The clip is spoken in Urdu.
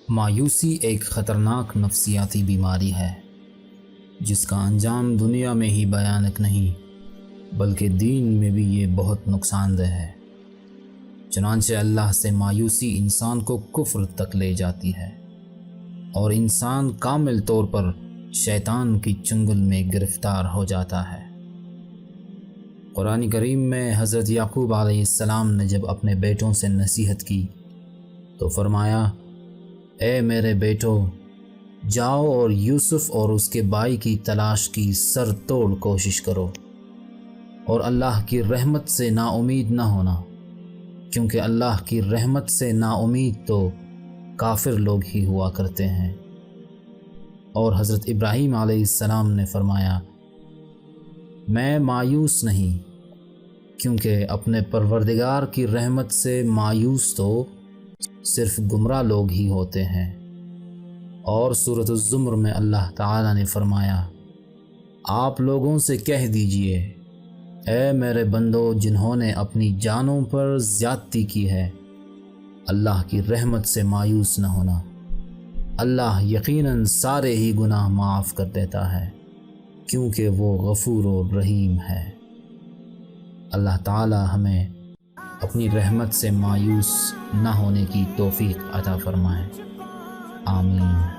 مایوسی ایک خطرناک نفسیاتی بیماری ہے جس کا انجام دنیا میں ہی بھیانک نہیں بلکہ دین میں بھی یہ بہت نقصان دہ ہے۔ چنانچہ اللہ سے مایوسی انسان کو کفر تک لے جاتی ہے اور انسان کامل طور پر شیطان کی چنگل میں گرفتار ہو جاتا ہے۔ قرآن کریم میں حضرت یعقوب علیہ السلام نے جب اپنے بیٹوں سے نصیحت کی تو فرمایا، اے میرے بیٹو، جاؤ اور یوسف اور اس کے بھائی کی تلاش کی سر توڑ کوشش کرو اور اللہ کی رحمت سے نا امید نہ ہونا، کیونکہ اللہ کی رحمت سے نا امید تو کافر لوگ ہی ہوا کرتے ہیں۔ اور حضرت ابراہیم علیہ السلام نے فرمایا، میں مایوس نہیں، کیونکہ اپنے پروردگار کی رحمت سے مایوس تو صرف گمراہ لوگ ہی ہوتے ہیں۔ اور سورۃ الزمر میں اللہ تعالیٰ نے فرمایا، آپ لوگوں سے کہہ دیجئے، اے میرے بندو جنہوں نے اپنی جانوں پر زیادتی کی ہے، اللہ کی رحمت سے مایوس نہ ہونا، اللہ یقیناً سارے ہی گناہ معاف کر دیتا ہے کیونکہ وہ غفور و رحیم ہے۔ اللہ تعالی ہمیں اپنی رحمت سے مایوس نہ ہونے کی توفیق عطا فرمائے، آمین۔